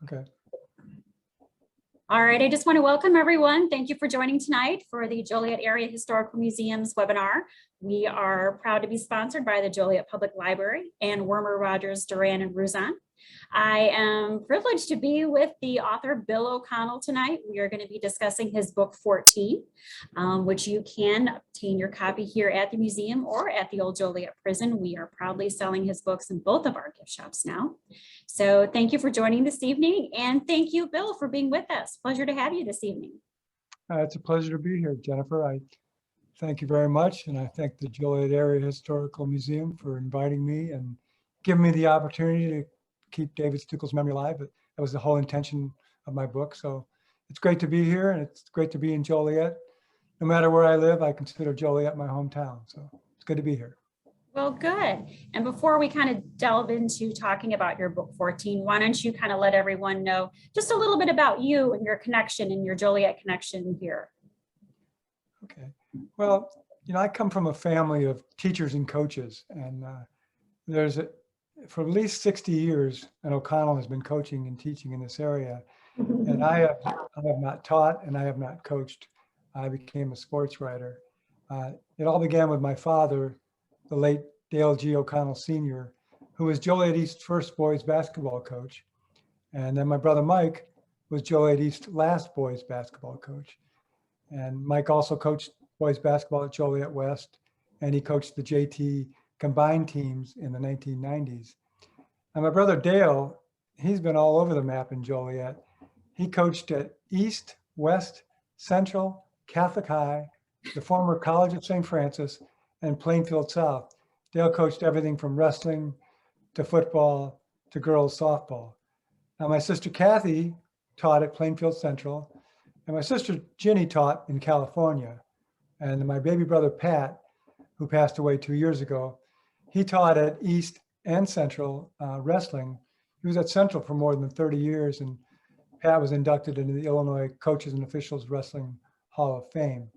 Okay. All right, I just want to welcome everyone. Thank you for joining tonight for the Joliet Area Historical Museum's webinar. We are proud to be sponsored by the Joliet Public Library and Wormer, Rogers, Duran, and Ruzon. I am privileged to be with the author Bill O'Connell tonight. We are going to be discussing his book 14, which you can obtain your copy here at the museum or at the Old Joliet Prison. We are proudly selling his books in both of our gift shops now. So thank you for joining this evening, and thank you, Bill, for being with us. Pleasure to have you this evening. It's a pleasure to be here, Jennifer. I thank you very much, and I thank the Joliet Area Historical Museum for inviting me and giving me the opportunity to keep David Stukel's memory alive. That was the whole intention of my book. So it's great to be here, and it's great to be in Joliet. No matter where I live, I consider Joliet my hometown. So it's good to be here. Well, good. And before we kind of delve into talking about your book 14, why don't you kind of let everyone know just a little bit about you and your connection and your Joliet connection here? Okay. Well, I come from a family of teachers and coaches, and for at least 60 years, and O'Connell has been coaching and teaching in this area. And I have not taught and I have not coached. I became a sports writer. It all began with my father, the late Dale G. O'Connell Sr., who was Joliet East's first boys basketball coach. And then my brother Mike was Joliet East's last boys basketball coach. And Mike also coached boys basketball at Joliet West, and he coached the JT combined teams in the 1990s. And my brother Dale, he's been all over the map in Joliet. He coached at East, West, Central, Catholic High, the former College of St. Francis, and Plainfield South. Dale coached everything from wrestling to football to girls softball. Now my sister Kathy taught at Plainfield Central, and my sister Ginny taught in California. And my baby brother Pat, who passed away 2 years ago, he taught at East and Central wrestling. He was at Central for more than 30 years, and Pat was inducted into the Illinois Coaches and Officials Wrestling Hall of Fame.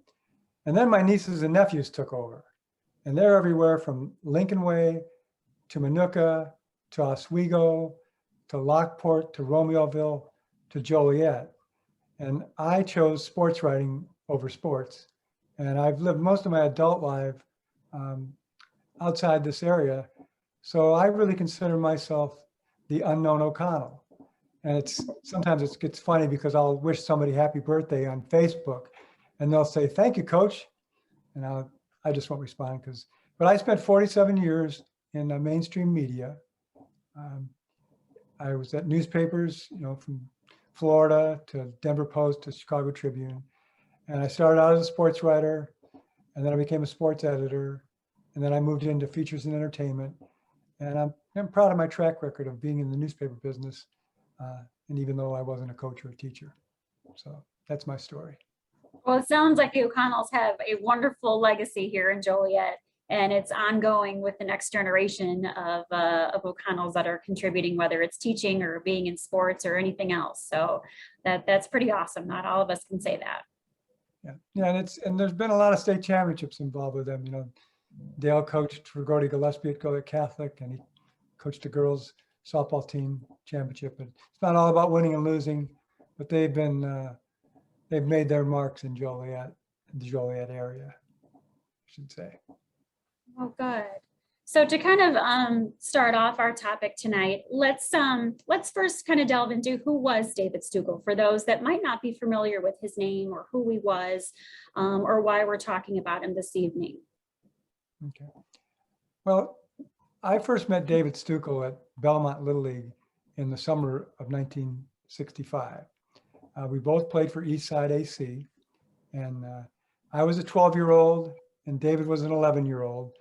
And then my nieces and nephews took over, and they're everywhere from Lincoln Way to Minooka to Oswego to Lockport to Romeoville to Joliet. And I chose sports writing over sports. And I've lived most of my adult life outside this area. So I really consider myself the unknown O'Connell. And sometimes it gets funny because I'll wish somebody happy birthday on Facebook and they'll say, "Thank you, coach." And I just won't respond but I spent 47 years in mainstream media. I was at newspapers, from Florida to Denver Post to Chicago Tribune. And I started out as a sports writer, and then I became a sports editor, and then I moved into features and entertainment. And I'm proud of my track record of being in the newspaper business, and even though I wasn't a coach or a teacher. So that's my story. Well, it sounds like the O'Connells have a wonderful legacy here in Joliet, and it's ongoing with the next generation of O'Connells that are contributing, whether it's teaching or being in sports or anything else. So that's pretty awesome. Not all of us can say that. Yeah, and there's been a lot of state championships involved with them. Dale coached for Gordy Gillespie at Joliet Catholic, and he coached the girls softball team championship. And it's not all about winning and losing, but they've made their marks in Joliet, the Joliet area, I should say. Oh, good. So to kind of start off our topic tonight, let's first kind of delve into who was David Stukel for those that might not be familiar with his name or who he was, or why we're talking about him this evening. Okay. Well, I first met David Stukel at Belmont Little League in the summer of 1965. We both played for Eastside AC, and I was a 12-year-old and David was an 11-year-old.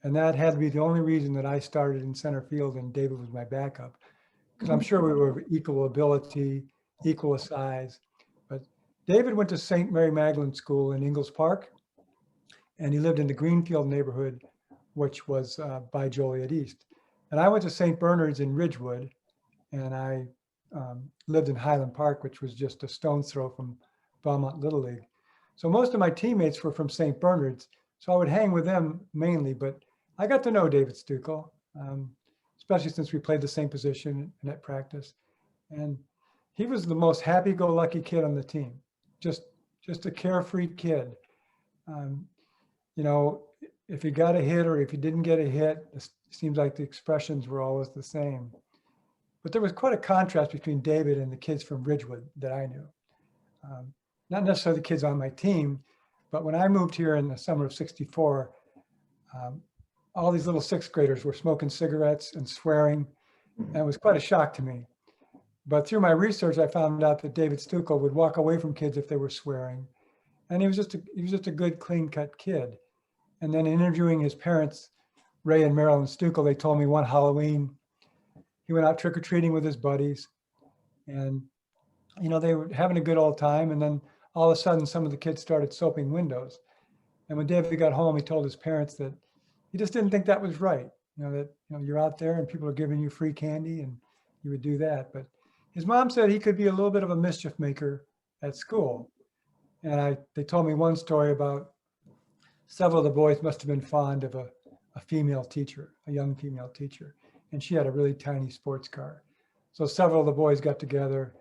And that had to be the only reason that I started in center field and David was my backup, because I'm sure we were of equal ability, equal size. But David went to St. Mary Magdalene School in Ingalls Park, and he lived in the Greenfield neighborhood, which was by Joliet East. And I went to St. Bernard's in Ridgewood, and I lived in Highland Park, which was just a stone's throw from Belmont Little League. So most of my teammates were from St. Bernard's, so I would hang with them mainly, but I got to know David Stukel, especially since we played the same position and at practice. And he was the most happy-go-lucky kid on the team. Just a carefree kid. You know, if he got a hit or if he didn't get a hit, it seems like the expressions were always the same. But there was quite a contrast between David and the kids from Ridgewood that I knew. Not necessarily the kids on my team, but when I moved here in the summer of '64, all these little sixth graders were smoking cigarettes and swearing, and it was quite a shock to me. But through my research, I found out that David Stukel would walk away from kids if they were swearing, and he was just a good, clean-cut kid. And then interviewing his parents, Ray and Marilyn Stukel, they told me one Halloween he went out trick-or-treating with his buddies, and you know, they were having a good old time, and then all of a sudden some of the kids started soaping windows. And when David got home, he told his parents that he just didn't think that was right. You know, that, you know, you're out there and people are giving you free candy and you would do that. But his mom said he could be a little bit of a mischief maker at school. And they told me one story about several of the boys must have been fond of a female teacher, a young female teacher. And she had a really tiny sports car. So several of the boys got together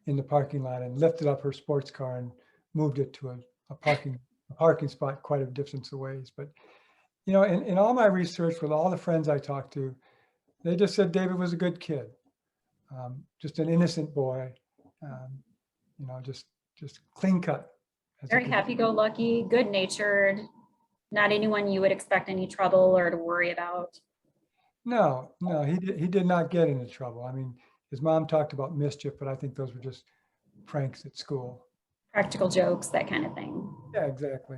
in the parking lot and lifted up her sports car and moved it to a parking spot quite a distance away. But, you know, in all my research with all the friends I talked to, they just said David was a good kid, just an innocent boy, you know, just clean cut. Very happy-go-lucky, good-natured, not anyone you would expect any trouble or to worry about. No, he did not get into trouble. I mean, his mom talked about mischief, but I think those were just pranks at school. Practical jokes, that kind of thing. Yeah, exactly.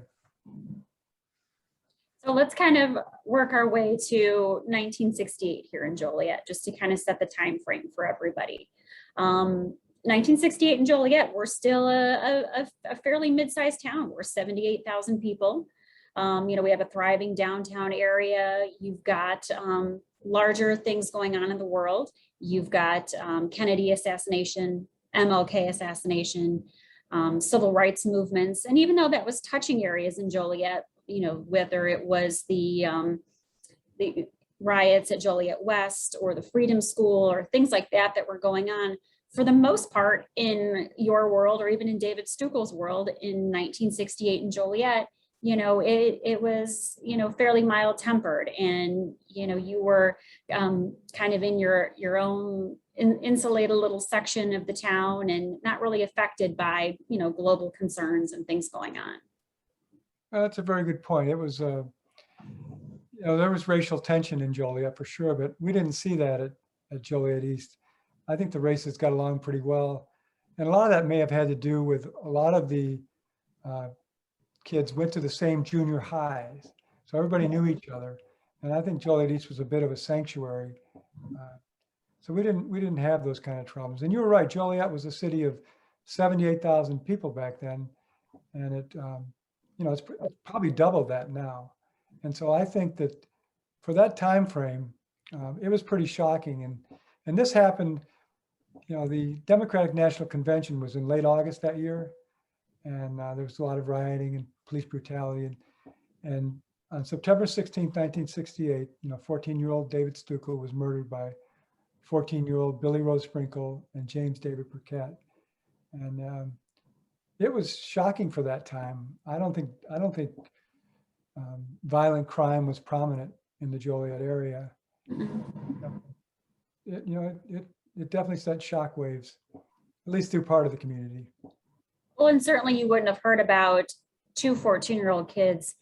So let's kind of work our way to 1968 here in Joliet, just to kind of set the time frame for everybody. 1968 in Joliet, we're still a fairly mid-sized town. We're 78,000 people. You know, we have a thriving downtown area. You've got larger things going on in the world. You've got Kennedy assassination, MLK assassination, civil rights movements. And even though that was touching areas in Joliet, you know, whether it was the riots at Joliet West or the Freedom School or things like that that were going on, for the most part in your world or even in David Stukel's world in 1968 in Joliet, you know, it was, you know, fairly mild tempered, and, you know, you were kind of in your own insulated little section of the town and not really affected by, you know, global concerns and things going on. That's a very good point. It was, you know, there was racial tension in Joliet for sure, but we didn't see that at Joliet East. I think the races got along pretty well. And a lot of that may have had to do with a lot of the kids went to the same junior highs. So everybody knew each other. And I think Joliet East was a bit of a sanctuary. So we didn't have those kind of troubles. And you were right, Joliet was a city of 78,000 people back then. And it, you know, it's probably double that now. And so I think that for that time frame, it was pretty shocking. And this happened, you know, the Democratic National Convention was in late August that year. And there was a lot of rioting and police brutality. And on September 16th, 1968, you know, 14-year-old David Stukel was murdered by 14-year-old Billy Rose Sprinkle and James David Perruquet. And it was shocking for that time. I don't think violent crime was prominent in the Joliet area. It definitely sent shockwaves, at least through part of the community. Well, and certainly you wouldn't have heard about two 14-year-old kids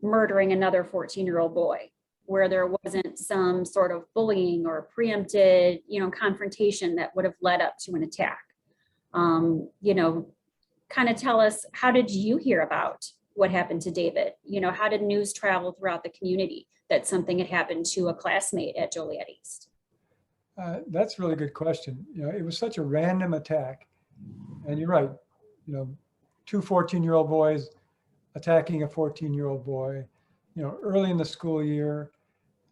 murdering another 14-year-old boy, where there wasn't some sort of bullying or preempted, you know, confrontation that would have led up to an attack. You know, kind of tell us, how did you hear about what happened to David? You know, how did news travel throughout the community that something had happened to a classmate at Joliet East? That's a really good question. You know, it was such a random attack, and you're right. You know, two 14-year-old boys attacking a 14-year-old boy, you know, early in the school year.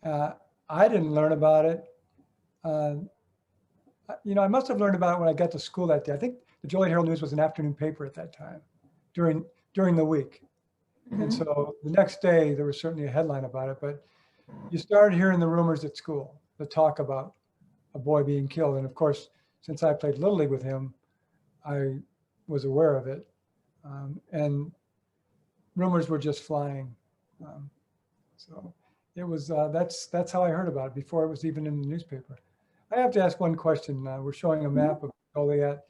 I didn't learn about it. You know, I must have learned about it when I got to school that day. I think the Joliet Herald News was an afternoon paper at that time during the week. Mm-hmm. And so the next day there was certainly a headline about it, but you started hearing the rumors at school, the talk about a boy being killed. And of course, since I played Little League with him, I was aware of it. And rumors were just flying. So it was, that's how I heard about it before it was even in the newspaper. I have to ask one question. We're showing a map of Joliet,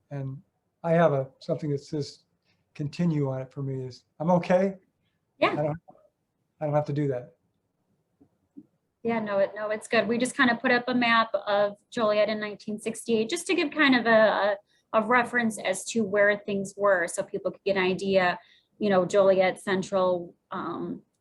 and I have something that says continue on it for me. I'm okay? Yeah. I don't have to do that. Yeah, no, it's good. We just kind of put up a map of Joliet in 1968, just to give kind of a reference as to where things were, so people could get an idea, Joliet Central,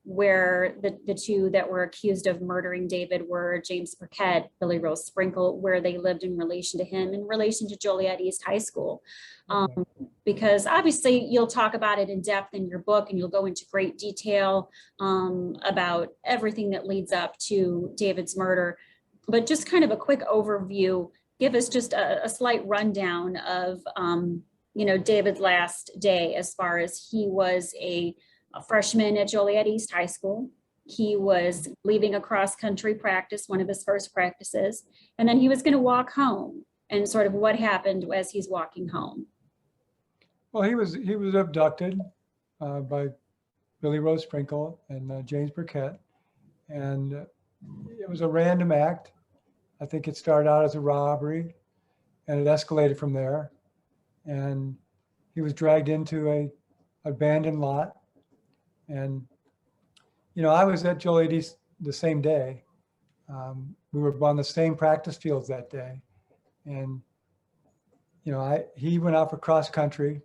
where the two that were accused of murdering David were James Perruquet, Billy Rose Sprinkle, where they lived in relation to him, in relation to Joliet East High School. Okay. Because obviously you'll talk about it in depth in your book, and you'll go into great detail about everything that leads up to David's murder. But just kind of a quick overview, give us just a slight rundown of David's last day, as far as he was a freshman at Joliet East High School. He was leaving a cross-country practice, one of his first practices, and then he was going to walk home, and sort of what happened as he's walking home. Well, he was abducted by Billy Rose Sprinkle and James Perruquet, and it was a random act. I think it started out as a robbery, and it escalated from there. And he was dragged into a abandoned lot. And I was at Joliet East the same day. We were on the same practice fields that day, and he went out for cross country.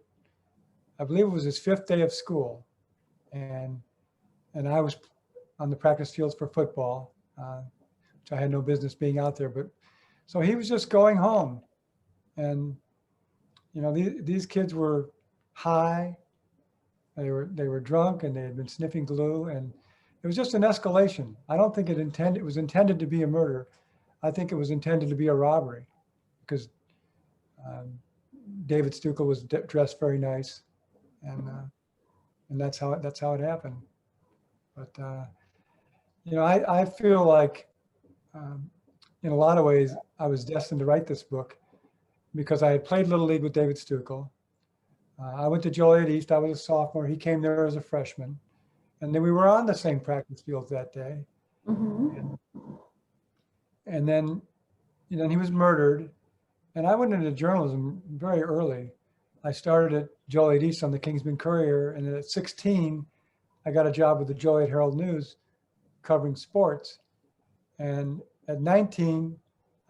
I believe it was his 5th day of school, and I was on the practice fields for football, which I had no business being out there. But so he was just going home, and these kids were high, they were drunk, and they had been sniffing glue, and it was just an escalation. I don't think it was intended to be a murder. I think it was intended to be a robbery, because David Stukel was dressed very nice. And that's how it happened. But I feel like in a lot of ways I was destined to write this book, because I had played Little League with David Stukel. I went to Joliet East. I was a sophomore. He came there as a freshman, and then we were on the same practice fields that day. Mm-hmm. And then he was murdered, and I went into journalism very early. I started at Joliet East on the Kingsman Courier, and at 16, I got a job with the Joliet Herald News covering sports. And at 19,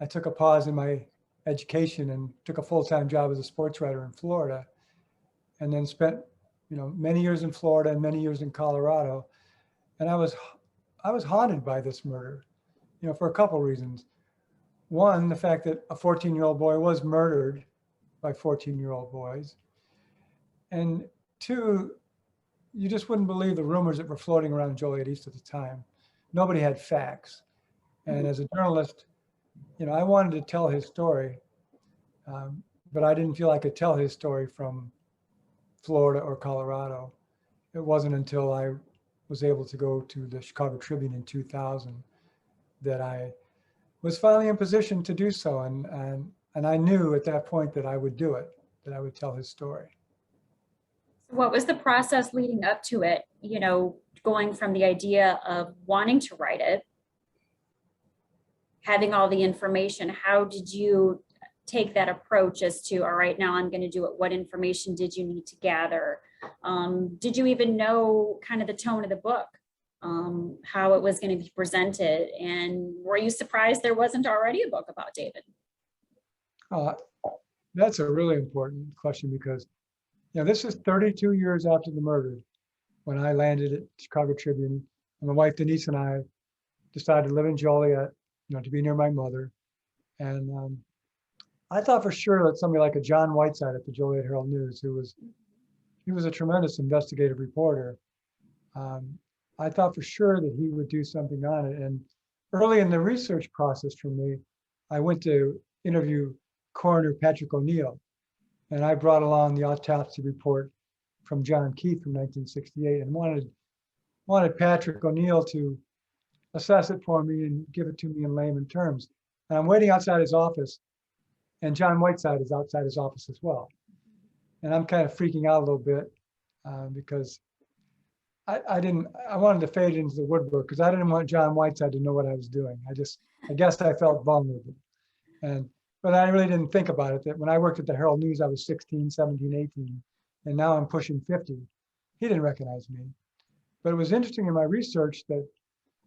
I took a pause in my education and took a full-time job as a sports writer in Florida, and then spent many years in Florida and many years in Colorado. And I was haunted by this murder, for a couple reasons. One, the fact that a 14-year-old boy was murdered by 14-year-old boys. And two, you just wouldn't believe the rumors that were floating around Joliet East at the time. Nobody had facts. And as a journalist, I wanted to tell his story, but I didn't feel I could tell his story from Florida or Colorado. It wasn't until I was able to go to the Chicago Tribune in 2000 that I was finally in position to do so. And I knew at that point that I would do it, that I would tell his story. What was the process leading up to it? Going from the idea of wanting to write it, having all the information, how did you take that approach as to, all right, now I'm going to do it? What information did you need to gather? Did you even know kind of the tone of the book, how it was going to be presented? And were you surprised there wasn't already a book about David? That's a really important question, because this is 32 years after the murder when I landed at Chicago Tribune, and my wife Denise and I decided to live in Joliet, to be near my mother. And I thought for sure that somebody like a John Whiteside at the Joliet Herald News, he was a tremendous investigative reporter. I thought for sure that he would do something on it. And early in the research process for me, I went to interview Coroner Patrick O'Neill, and I brought along the autopsy report from John Keith from 1968, and wanted Patrick O'Neill to assess it for me and give it to me in layman terms. And I'm waiting outside his office, and John Whiteside is outside his office as well. And I'm kind of freaking out a little bit because I wanted to fade into the woodwork because I didn't want John Whiteside to know what I was doing. I guess I felt vulnerable. But I really didn't think about it, that when I worked at the Herald News, I was 16, 17, 18, and now I'm pushing 50. He didn't recognize me. But it was interesting in my research that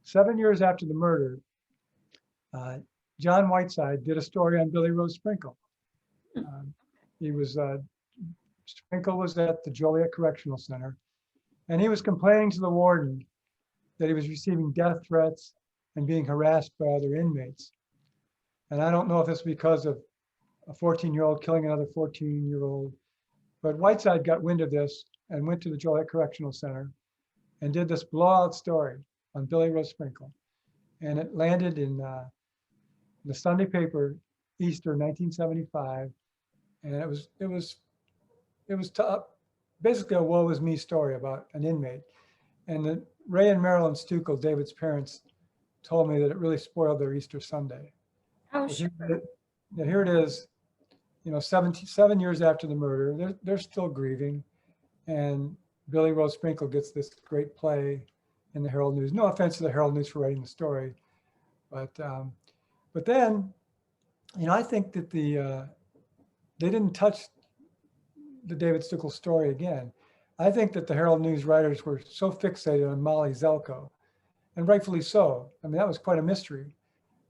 7 years after the murder, John Whiteside did a story on Billy Rose Sprinkle. Sprinkle was at the Joliet Correctional Center, and he was complaining to the warden that he was receiving death threats and being harassed by other inmates. And I don't know if it's because of a 14-year-old killing another 14-year-old, but Whiteside got wind of this and went to the Joliet Correctional Center and did this blowout story on Billy Rose Sprinkle. And it landed in the Sunday paper, Easter 1975. And it was basically a woe is me story about an inmate. And Ray and Marilyn Stukel, David's parents, told me that it really spoiled their Easter Sunday. Oh, sure. Here it is, 7 years after the murder, they're still grieving. And Billy Rose Sprinkle gets this great play in the Herald News. No offense to the Herald News for writing the story, but then, I think that they didn't touch the David Stukel story again. I think that the Herald News writers were so fixated on Molly Zelko, and rightfully so. I mean, that was quite a mystery.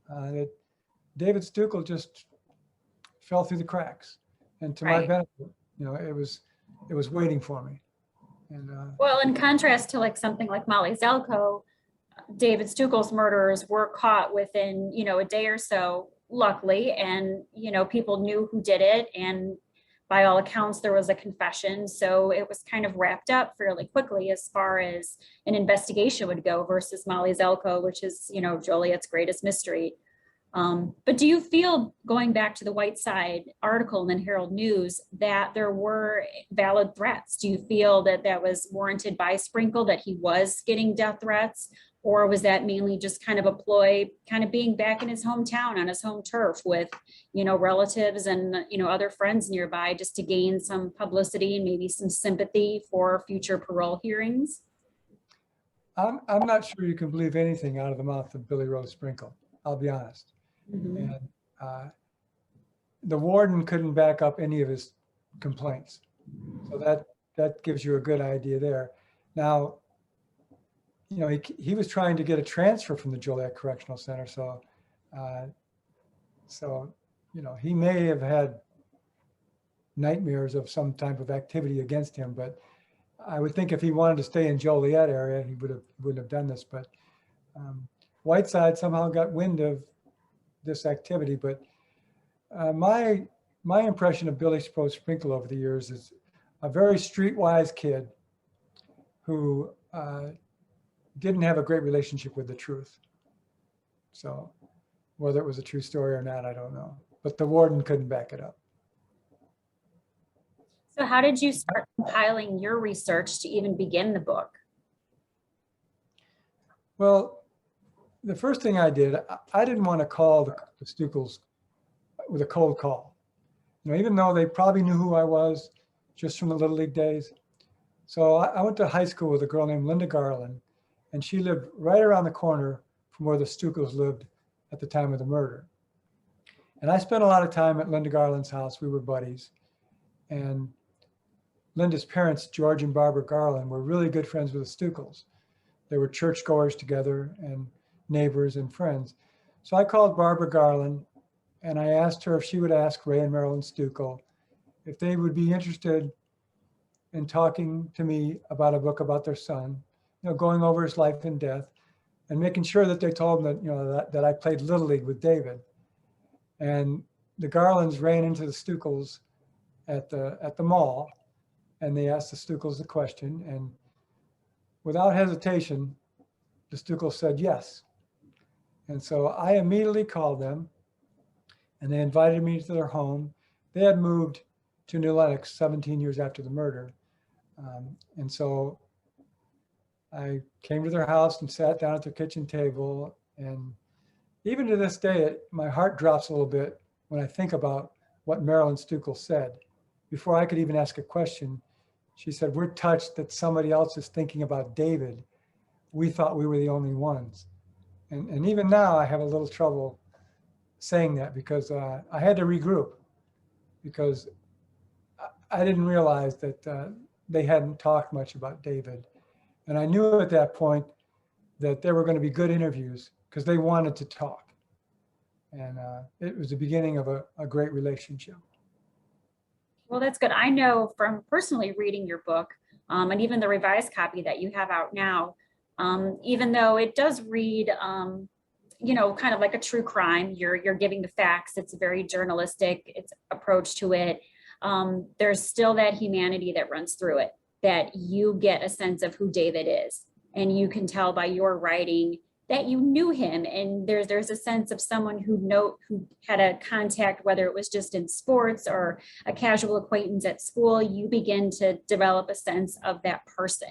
That David Stukel just fell through the cracks, and to my benefit, it was waiting for me. And well, in contrast to something like Molly Zelko, David Stukel's murderers were caught within, a day or so, luckily, and, people knew who did it. And by all accounts, there was a confession. So it was kind of wrapped up fairly quickly as far as an investigation would go versus Molly Zelko, which is, Joliet's greatest mystery. But do you feel, going back to the Whiteside article in the Herald News, that there were valid threats? Do you feel that that was warranted by Sprinkle, that he was getting death threats? Or was that mainly just kind of a ploy, kind of being back in his hometown on his home turf with, relatives and, other friends nearby, just to gain some publicity and maybe some sympathy for future parole hearings? I'm not sure you can believe anything out of the mouth of Billy Rose Sprinkle, I'll be honest. Mm-hmm. And the warden couldn't back up any of his complaints. So that gives you a good idea there. Now, he was trying to get a transfer from the Joliet Correctional Center. So, he may have had nightmares of some type of activity against him, but I would think if he wanted to stay in Joliet area, he wouldn't have done this. But Whiteside somehow got wind of this activity. But my impression of Billy Rose Sprinkle over the years is a very streetwise kid who didn't have a great relationship with the truth. So whether it was a true story or not, I don't know. But the warden couldn't back it up. So how did you start compiling your research to even begin the book? Well, the first thing I did, I didn't want to call the Stukels with a cold call. Even though they probably knew who I was just from the Little League days. So I went to high school with a girl named Linda Garland, and she lived right around the corner from where the Stukels lived at the time of the murder. And I spent a lot of time at Linda Garland's house. We were buddies. And Linda's parents, George and Barbara Garland, were really good friends with the Stukels. They were churchgoers together and neighbors and friends. So I called Barbara Garland and I asked her if she would ask Ray and Marilyn Stukel if they would be interested in talking to me about a book about their son, going over his life and death, and making sure that they told him that, that I played Little League with David. And the Garlands ran into the Stukels at the mall, and they asked the Stukels the question, and without hesitation, the Stukels said yes. And so I immediately called them, and they invited me to their home. They had moved to New Lenox 17 years after the murder. And so I came to their house and sat down at their kitchen table. And even to this day, my heart drops a little bit when I think about what Marilyn Stukel said. before I could even ask a question, she said, "We're touched that somebody else is thinking about David. We thought we were the only ones." And even now I have a little trouble saying that because I had to regroup because I didn't realize that they hadn't talked much about David. And I knew at that point that there were going to be good interviews because they wanted to talk. And it was the beginning of a great relationship. Well, that's good. I know from personally reading your book, and even the revised copy that you have out now, even though it does read, kind of like a true crime, you're giving the facts. It's a very journalistic approach to it. There's still that humanity that runs through it, that you get a sense of who David is, and you can tell by your writing that you knew him, and there's a sense of someone who had a contact, whether it was just in sports or a casual acquaintance at school. You begin to develop a sense of that person.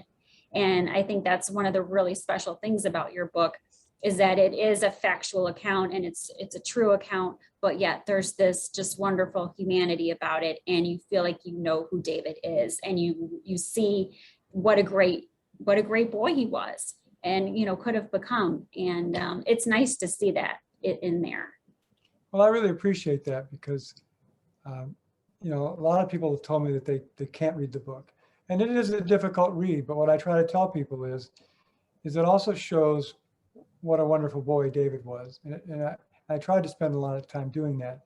And I think that's one of the really special things about your book, is that it is a factual account and it's a true account, but yet there's this just wonderful humanity about it. And you feel like you know who David is, and you see what a great boy he was, and could have become. And it's nice to see that in there. Well, I really appreciate that because, a lot of people have told me that they can't read the book. And it is a difficult read, but what I try to tell people is it also shows what a wonderful boy David was. And I tried to spend a lot of time doing that.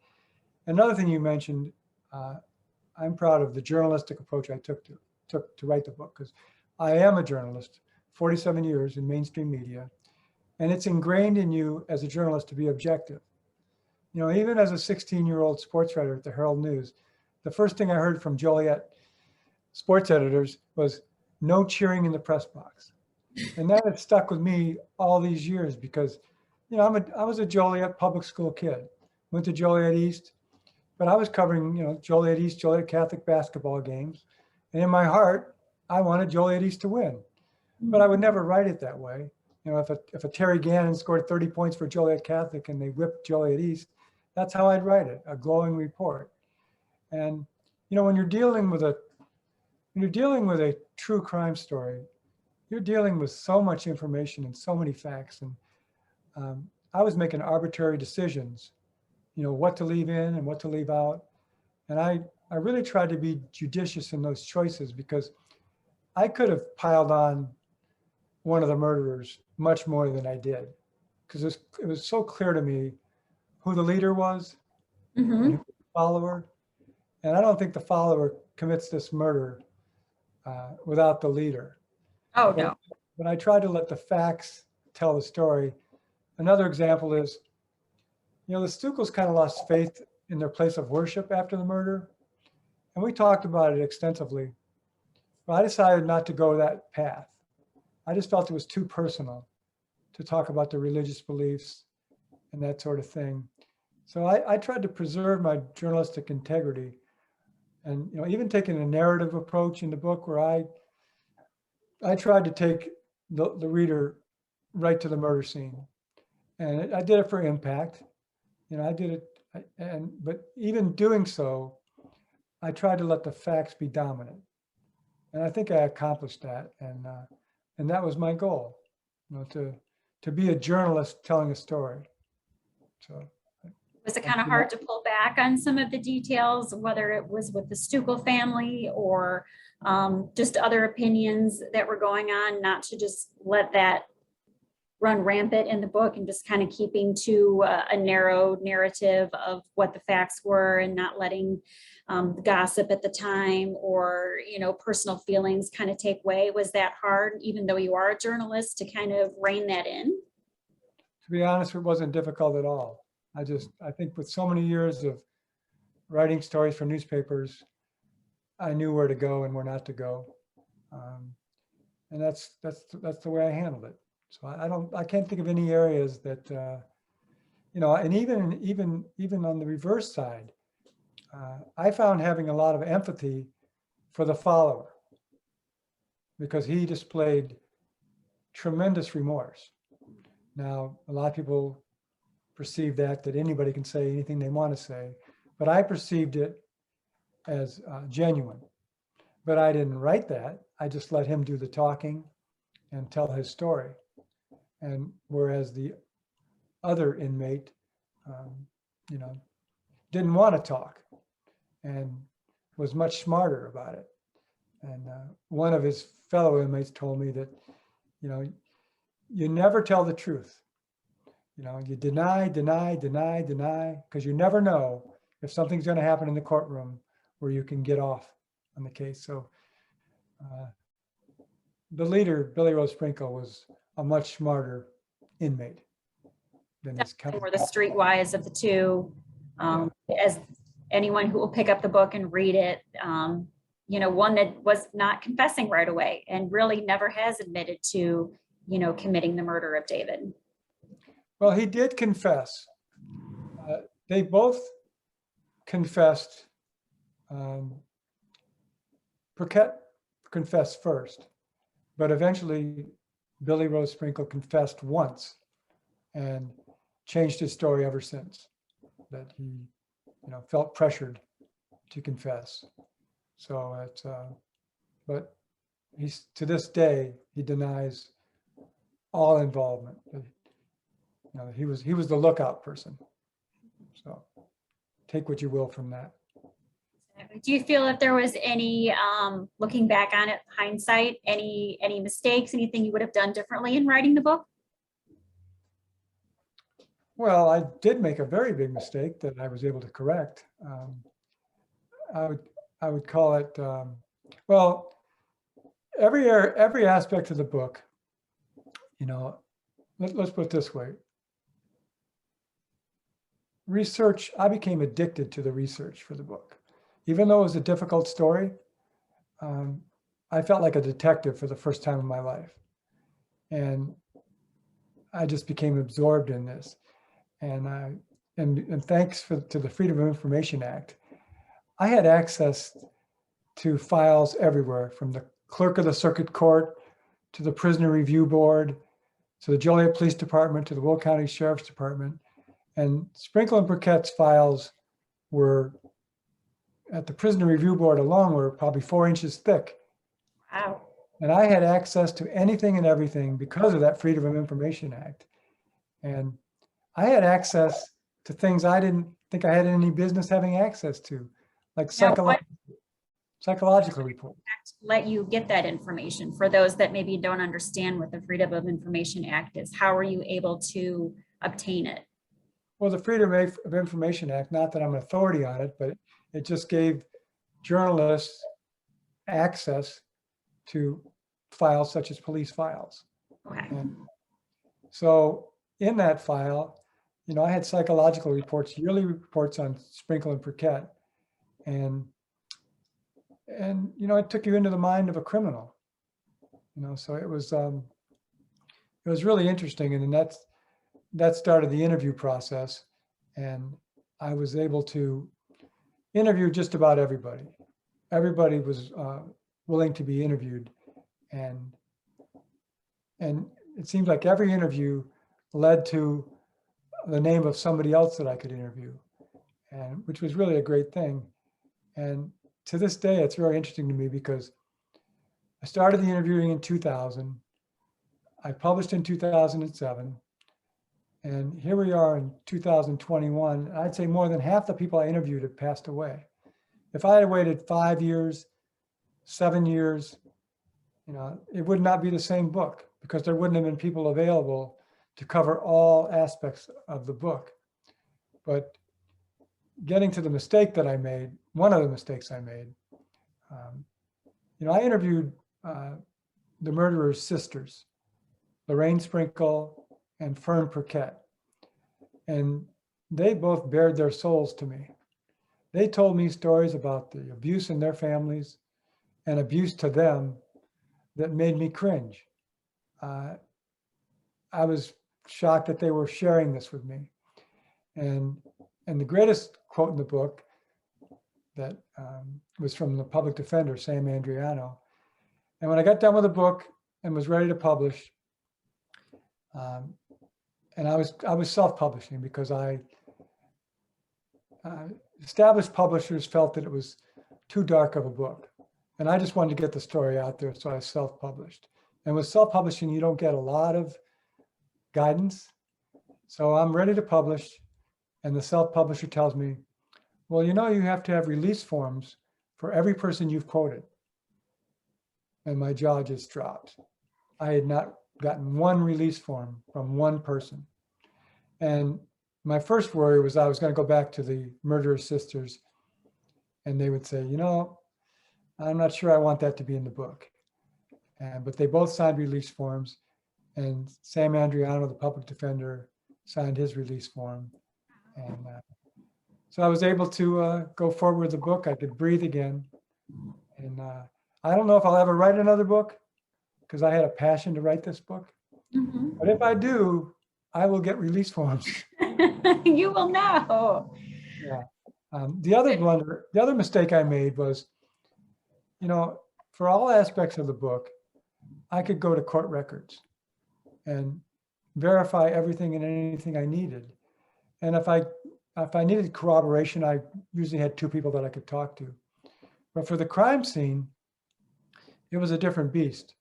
Another thing you mentioned, I'm proud of the journalistic approach I took to write the book, because I am a journalist, 47 years in mainstream media, and it's ingrained in you as a journalist to be objective. Even as a 16-year-old sports writer at the Herald News, the first thing I heard from Joliet sports editors was no cheering in the press box. And that has stuck with me all these years because, I was a Joliet public school kid, went to Joliet East, but I was covering, Joliet East, Joliet Catholic basketball games. And in my heart, I wanted Joliet East to win, but I would never write it that way. If a Terry Gannon scored 30 points for Joliet Catholic and they whipped Joliet East, that's how I'd write it, a glowing report. And, when you're dealing with a true crime story, you're dealing with so much information and so many facts. And I was making arbitrary decisions, what to leave in and what to leave out. And I really tried to be judicious in those choices because I could have piled on one of the murderers much more than I did, because it was so clear to me who the leader was and who the follower. And I don't think the follower commits this murder without the leader. Oh, no. But I tried to let the facts tell the story. Another example is, the Stukels kind of lost faith in their place of worship after the murder. And we talked about it extensively. But I decided not to go that path. I just felt it was too personal to talk about the religious beliefs and that sort of thing. So I tried to preserve my journalistic integrity, and even taking a narrative approach in the book where I tried to take the reader right to the murder scene, and I did it for impact. I did it, but even doing so, I tried to let the facts be dominant, and I think I accomplished that. And that was my goal, to be a journalist telling a story. So. Was it kind of hard to pull back on some of the details, whether it was with the Stukel family or just other opinions that were going on, not to just let that run rampant in the book and just kind of keeping to a narrow narrative of what the facts were and not letting gossip at the time or, personal feelings kind of take way? Was that hard, even though you are a journalist, to kind of rein that in? To be honest, it wasn't difficult at all. I think with so many years of writing stories for newspapers, I knew where to go and where not to go. And that's the way I handled it. So I can't think of any areas that, and even on the reverse side, I found having a lot of empathy for the follower because he displayed tremendous remorse. Now, a lot of people perceive that anybody can say anything they want to say, but I perceived it as genuine. But I didn't write that. I just let him do the talking and tell his story. And whereas the other inmate, you know, didn't want to talk and was much smarter about it. And one of his fellow inmates told me that, you know, you never tell the truth. You know, you deny, because you never know if something's going to happen in the courtroom where you can get off on the case. So the leader, Billy Rose Sprinkle, was a much smarter inmate than his Definitely counterpart. were the streetwise of the two. As anyone who will pick up the book and read it, you know, one that was not confessing right away and really never has admitted to, you know, committing the murder of David. Well, he did confess. They both confessed. Perruquet confessed first, but eventually Billy Rose Sprinkle confessed once and changed his story ever since, that he, you know, felt pressured to confess. So it's, but he's, to this day, he denies all involvement. You know, he was the lookout person. So take what you will from that. Do you feel if there was any, looking back on it, hindsight, any mistakes, anything you would have done differently in writing the book? Well, I did make a very big mistake that I was able to correct. I would call it, well, every aspect of the book, you know, let's put it this way. Research, I became addicted to the research for the book. Even though it was a difficult story, I felt like a detective for the first time in my life. And I just became absorbed in this. And thanks to the Freedom of Information Act, I had access to files everywhere, from the clerk of the circuit court to the prisoner review board, to the Joliet Police Department, to the Will County Sheriff's Department. And Sprinkle and Perruquet's files were, at the prisoner review board alone, were probably 4 inches thick. Wow. And I had access to anything and everything because of that Freedom of Information Act. And I had access to things I didn't think I had any business having access to, like psychological reports. Let you get that information for those that maybe don't understand what the Freedom of Information Act is. How are you able to obtain it? Well, the Freedom of Information Act, not that I'm an authority on it, but it just gave journalists access to files such as police files. Okay. And so in that file, you know, I had psychological reports, yearly reports on Sprinkle and Perruquet. And you know, it took you into the mind of a criminal, you know, so it was really interesting. And then that started the interview process. And I was able to interview just about everybody. Everybody was willing to be interviewed. And it seemed like every interview led to the name of somebody else that I could interview, and which was really a great thing. And to this day, it's very interesting to me because I started the interviewing in 2000. I published in 2007. And here we are in 2021. I'd say more than half the people I interviewed have passed away. If I had waited 5 years, 7 years, you know, it would not be the same book because there wouldn't have been people available to cover all aspects of the book. But getting to the mistake that I made, one of the mistakes I made, you know, I interviewed the murderer's sisters, Lorraine Sprinkle and Fern Perruquet, and they both bared their souls to me. They told me stories about the abuse in their families and abuse to them that made me cringe. I was shocked that they were sharing this with me. And the greatest quote in the book that was from the public defender, Sam Andriano. And when I got done with the book and was ready to publish, and I was self-publishing because established publishers felt that it was too dark of a book. And I just wanted to get the story out there, so I self-published. And with self-publishing, you don't get a lot of guidance. So I'm ready to publish, and the self-publisher tells me, well, you know, you have to have release forms for every person you've quoted. And my jaw just dropped. I had not gotten one release form from one person. And my first worry was I was going to go back to the murderer's sisters, and they would say, you know, I'm not sure I want that to be in the book. But they both signed release forms, and Sam Andriano, the public defender, signed his release form. And so I was able to go forward with the book. I could breathe again. And I don't know if I'll ever write another book, because I had a passion to write this book. Mhm. But if I do, I will get release forms. You will know. Yeah. The other mistake I made was, you know, for all aspects of the book, I could go to court records and verify everything and anything I needed. And if I needed corroboration, I usually had two people that I could talk to. But for the crime scene, it was a different beast.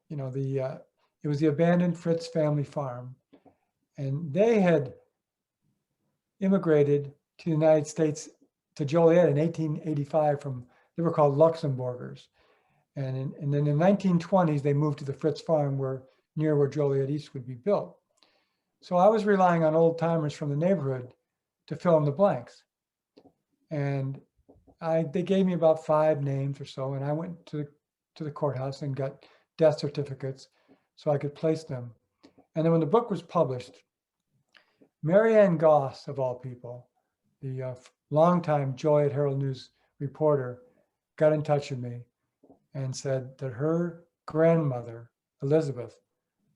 You know, it was the abandoned Fritz family farm, and they had immigrated to the United States, to Joliet in 1885 from, they were called Luxembourgers. And then in the 1920s, they moved to the Fritz farm near where Joliet East would be built. So I was relying on old timers from the neighborhood to fill in the blanks. And they gave me about 5 names or so, and I went to the courthouse and got death certificates so I could place them. And then when the book was published, Mary Ann Goss, of all people, the longtime Joliet Herald News reporter, got in touch with me and said that her grandmother, Elizabeth,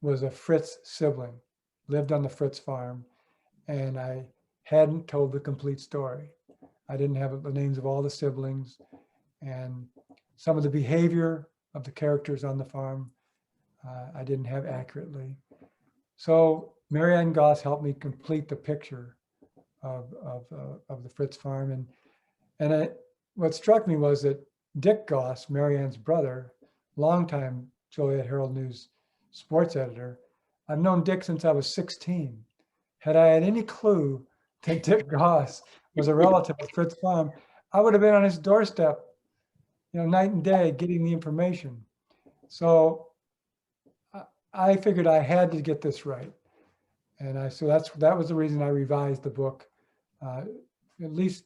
was a Fritz sibling, lived on the Fritz farm, and I hadn't told the complete story. I didn't have the names of all the siblings, and some of the behavior of the characters on the farm I didn't have accurately. So Mary Ann Goss helped me complete the picture of the Fritz farm. And what struck me was that Dick Goss, Mary Ann's brother, longtime Joliet Herald News sports editor, I've known Dick since I was 16. Had I had any clue that Dick Goss was a relative of Fritz farm, I would have been on his doorstep, you know, night and day getting the information. So I figured I had to get this right. And so that was the reason I revised the book. At least,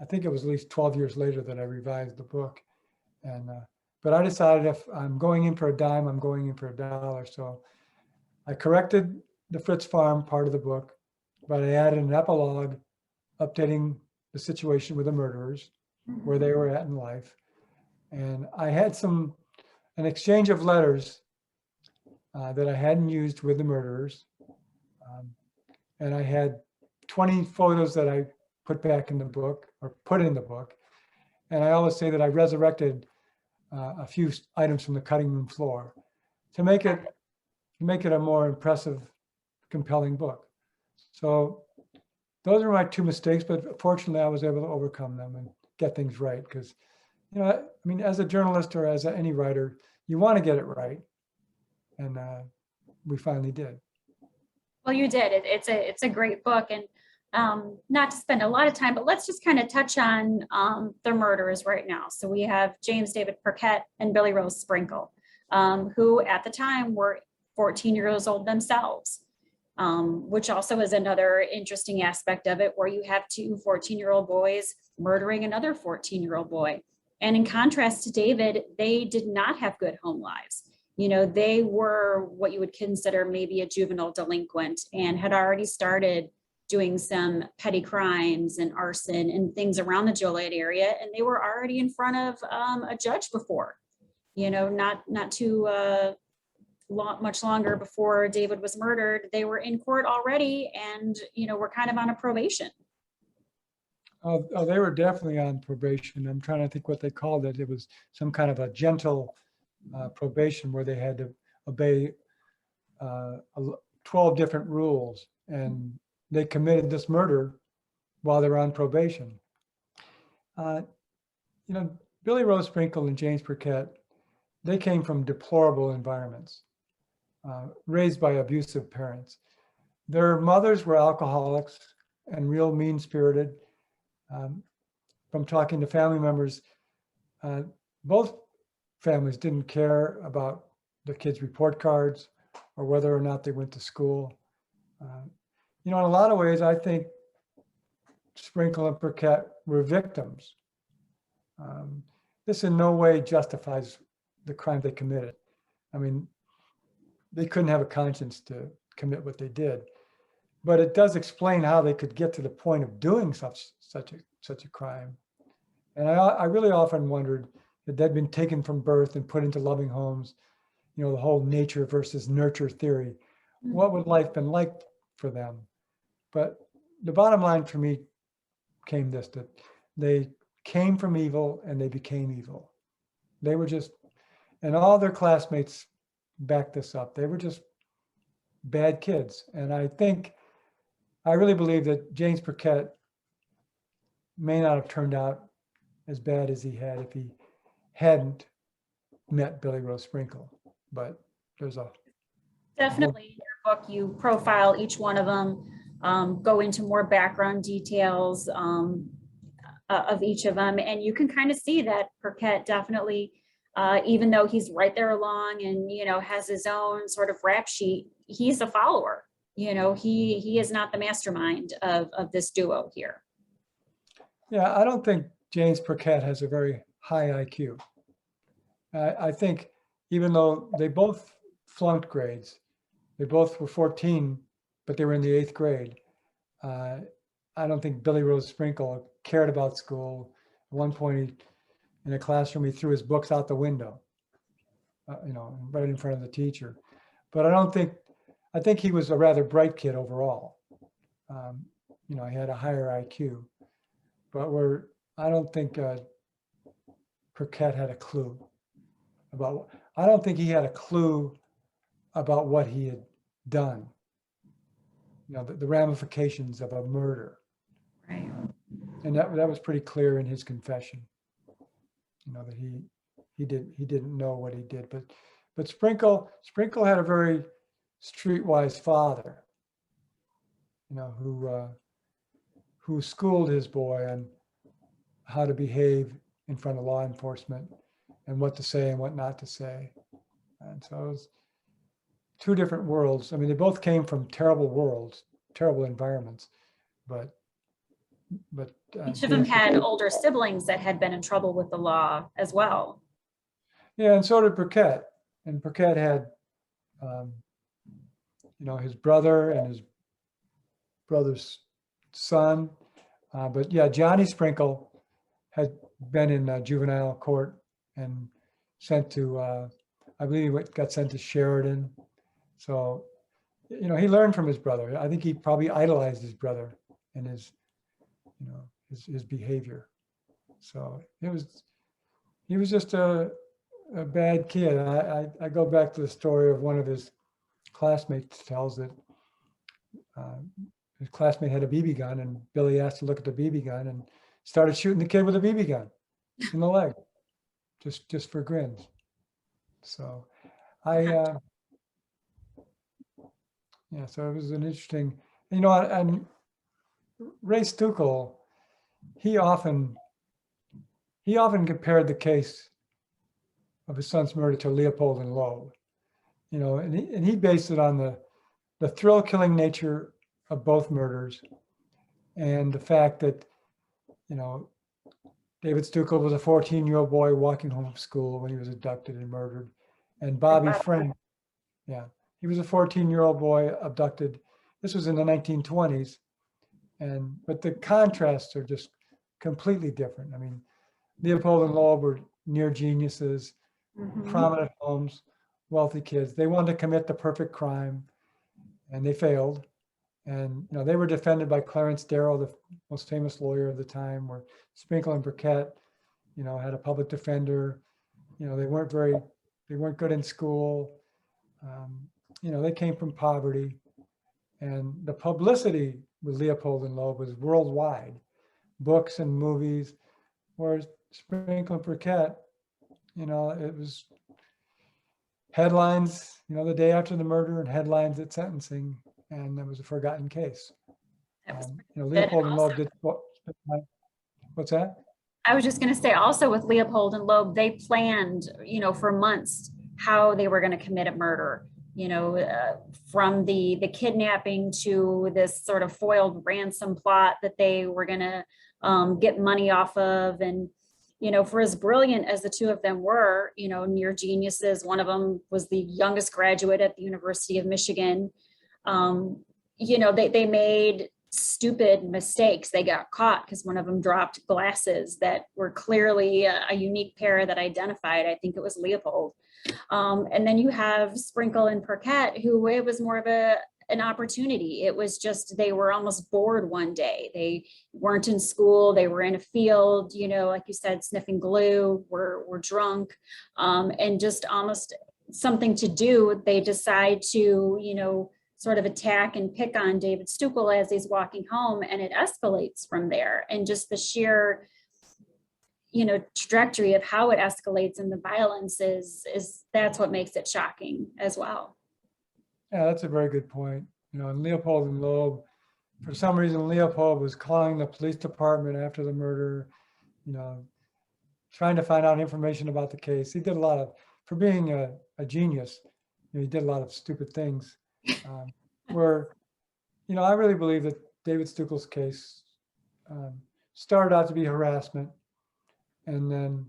I think it was at least 12 years later that I revised the book. And but I decided if I'm going in for a dime, I'm going in for a dollar. So I corrected the Fritz farm part of the book, but I added an epilogue updating the situation with the murderers, where they were at in life. And I had an exchange of letters that I hadn't used with the murderers. And I had 20 photos that I put back in the book, or put in the book. And I always say that I resurrected a few items from the cutting room floor to make it a more impressive, compelling book. So those are my 2 mistakes, but fortunately I was able to overcome them and get things right. Because, you know, I mean, as a journalist or as any writer, you want to get it right. And we finally did. Well, you did. It's a great book, and not to spend a lot of time, but let's just kind of touch on the murderers right now. So we have James David Perruquet and Billy Rose Sprinkle, who at the time were 14 years old themselves, which also is another interesting aspect of it, where you have 2 14-year-old boys murdering another 14-year-old boy. And in contrast to David, they did not have good home lives. You know, they were what you would consider maybe a juvenile delinquent and had already started doing some petty crimes and arson and things around the Joliet area. And they were already in front of a judge before, you know, not too much longer before David was murdered. They were in court already and, you know, were kind of on a probation. Oh, they were definitely on probation. I'm trying to think what they called it. It was some kind of a gentle probation where they had to obey 12 different rules, and they committed this murder while they were on probation. Billy Rose Sprinkle and James Perruquet, they came from deplorable environments, raised by abusive parents. Their mothers were alcoholics and real mean-spirited. From talking to family members, both families didn't care about the kids' report cards or whether or not they went to school. In a lot of ways, I think Sprinkle and Perruquet were victims. This in no way justifies the crime they committed. I mean, they couldn't have a conscience to commit what they did, but it does explain how they could get to the point of doing such a crime. And I really often wondered that they'd been taken from birth and put into loving homes, the whole nature versus nurture theory. What would life been like for them? But the bottom line for me came this, that they came from evil and they became evil. They were just, and all their classmates backed this up. They were just bad kids. And I really believe that James Perruquet may not have turned out as bad as he had if he hadn't met Billy Rose Sprinkle. But there's a Definitely in your book, you profile each one of them, go into more background details of each of them. And you can kind of see that Perruquet definitely, even though he's right there along and, has his own sort of rap sheet, he's a follower. He is not the mastermind of this duo here. Yeah, I don't think James Perruquet has a very high IQ. I think even though they both flunked grades, they both were 14, but they were in the 8th grade. I don't think Billy Rose Sprinkle cared about school. At one point in a classroom, he threw his books out the window, right in front of the teacher. But I think he was a rather bright kid overall. He had a higher IQ, but I don't think Perruquet had a clue I don't think he had a clue about what he had done. The ramifications of a murder. Right. And that was pretty clear in his confession. That he didn't know what he did. But Sprinkle had a very streetwise father, who schooled his boy on how to behave in front of law enforcement and what to say and what not to say. And so it was two different worlds. I mean, they both came from terrible worlds, terrible environments, but each of them had older siblings that had been in trouble with the law as well. Yeah, and so did Perruquet. And Perruquet had, his brother and his brother's son. But yeah, Johnny Sprinkle had been in juvenile court and sent to, I believe he got sent to Sheridan. So, he learned from his brother. I think he probably idolized his brother and his behavior. So he was just a bad kid. I go back to the story of one of his classmates tells that his classmate had a BB gun and Billy asked to look at the BB gun and started shooting the kid with a BB gun in the leg, just for grins. So so it was an interesting, and Ray Stukel, he often compared the case of his son's murder to Leopold and Loeb, and he based it on the thrill-killing nature of both murders and the fact that, David Stukel was a 14-year-old boy walking home from school when he was abducted and murdered. And Bobby Frank, he was a 14-year-old boy abducted. This was in the 1920s. But the contrasts are just completely different. I mean, Leopold and Loeb were near geniuses, prominent homes, wealthy kids. They wanted to commit the perfect crime, and they failed. And they were defended by Clarence Darrow, the most famous lawyer of the time, where Sprinkle and Perruquet, had a public defender. They weren't good in school. They came from poverty, and the publicity with Leopold and Loeb was worldwide, books and movies, whereas Sprinkle and Perruquet, you know, it was headlines, you know, the day after the murder and headlines at sentencing, and it was a forgotten case. That was You know, good. And Leopold and also- Loeb did, what's that? I was just going to say also with Leopold and Loeb, they planned, you know, for months how they were going to commit a murder, you know, from the kidnapping to this sort of foiled ransom plot that they were going to get money off of. And, you know, for as brilliant as the two of them were, you know, near geniuses, one of them was the youngest graduate at the University of Michigan. You know, they made stupid mistakes. They got caught because one of them dropped glasses that were clearly a unique pair that identified, I think it was Leopold. And then you have Sprinkle and Perruquet, who it was more of an opportunity. It was just, they were almost bored one day. They weren't in school, they were in a field, you know, like you said, sniffing glue, were drunk, and just almost something to do. They decide to, you know, sort of attack and pick on David Stukel as he's walking home, and it escalates from there. And just the sheer, you know, trajectory of how it escalates and the violence is that's what makes it shocking as well. Yeah, that's a very good point. You know, in Leopold and Loeb, for some reason, Leopold was calling the police department after the murder, you know, trying to find out information about the case. He did a lot of, for being a genius, you know, he did a lot of stupid things. Where, you know, I really believe that David Stukel's case started out to be harassment and then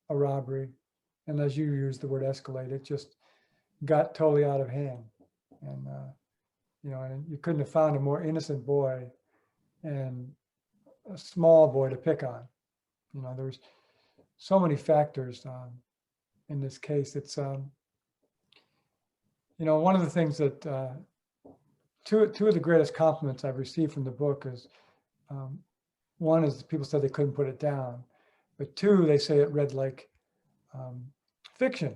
a robbery. And as you used the word escalate, it just got totally out of hand. And, you know, and you couldn't have found a more innocent boy and a small boy to pick on. You know, there's so many factors in this case. It's, you know, one of the things that two of the greatest compliments I've received from the book is, one is people said they couldn't put it down, but two, they say it read like fiction.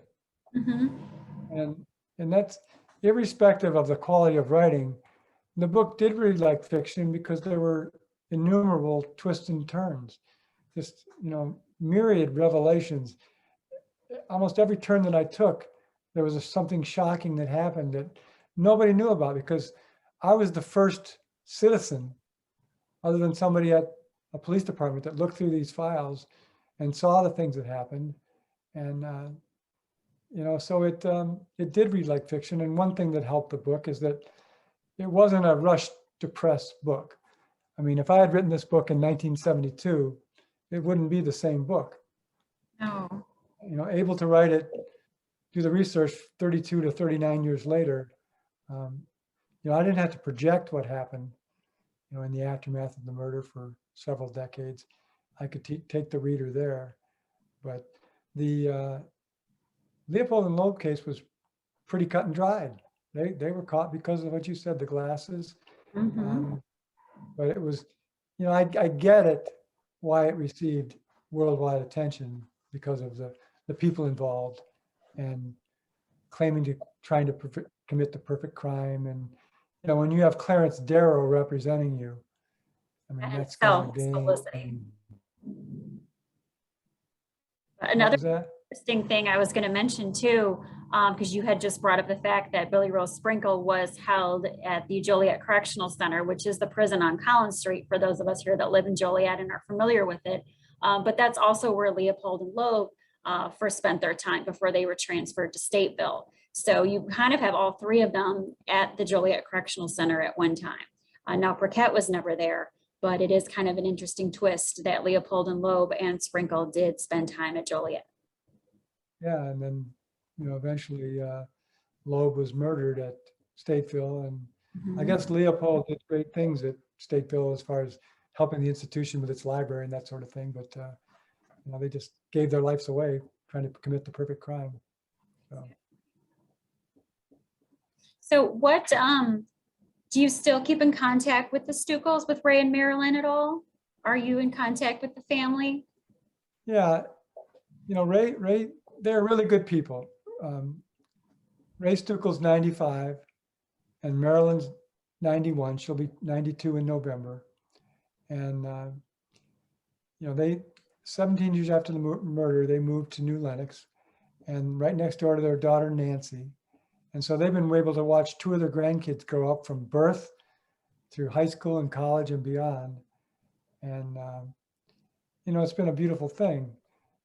Mm-hmm. And that's irrespective of the quality of writing. The book did read like fiction because there were innumerable twists and turns, just, you know, myriad revelations. Almost every turn that I took, there was something shocking that happened that nobody knew about, because I was the first citizen, other than somebody at a police department, that looked through these files and saw the things that happened. And, you know, so it did read like fiction. And one thing that helped the book is that it wasn't a rushed to press book. I mean, if I had written this book in 1972, it wouldn't be the same book. No. You know, able to write it, do the research 32 to 39 years later, you know, I didn't have to project what happened, you know, in the aftermath of the murder for several decades. I could take the reader there. But the Leopold and Loeb case was pretty cut and dried. They were caught because of what you said, the glasses. Mm-hmm. But it was, you know, I get it why it received worldwide attention, because of the people involved and trying to commit the perfect crime. And, you know, when you have Clarence Darrow representing you, I mean, that's kind of publicity. What Another was that? interesting thing I was going to mention too, because you had just brought up the fact that Billy Rose Sprinkle was held at the Joliet Correctional Center, which is the prison on Collins Street for those of us here that live in Joliet and are familiar with it. But that's also where Leopold and Loeb first spent their time before they were transferred to Stateville. So you kind of have all three of them at the Joliet Correctional Center at one time. Now Perruquet was never there, but it is kind of an interesting twist that Leopold and Loeb and Sprinkle did spend time at Joliet. Yeah, and then, you know, eventually Loeb was murdered at Stateville, and I guess Leopold did great things at Stateville as far as helping the institution with its library and that sort of thing. But you know, they just gave their lives away trying to commit the perfect crime. So what, do you still keep in contact with the Stukels, with Ray and Marilyn at all? Are you in contact with the family? Yeah, you know, Ray, they're really good people. Ray Stukel's 95 and Marilyn's 91. She'll be 92 in November. And, you know, 17 years after the murder, they moved to New Lenox, and right next door to their daughter, Nancy. And so they've been able to watch two of their grandkids grow up from birth through high school and college and beyond. And, it's been a beautiful thing.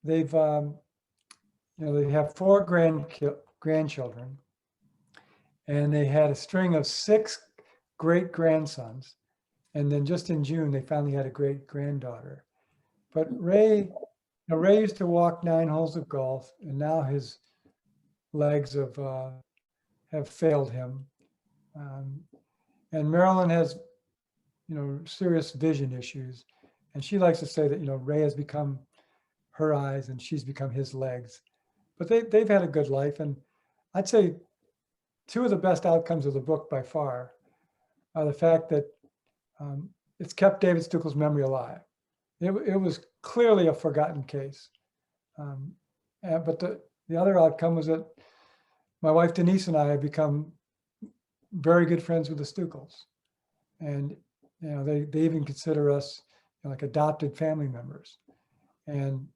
They've, they have four grandchildren, and they had a string of 6 great grandsons. And then just in June, they finally had a great granddaughter. But Ray used to walk 9 holes of golf, and now his legs have failed him. And Marilyn has, serious vision issues. And she likes to say that, Ray has become her eyes and she's become his legs. But they've had a good life. And I'd say 2 of the best outcomes of the book by far are the fact that it's kept David Stukel's memory alive. It was clearly a forgotten case. But the other outcome was that my wife Denise and I have become very good friends with the Stukels. And they even consider us like adopted family members. And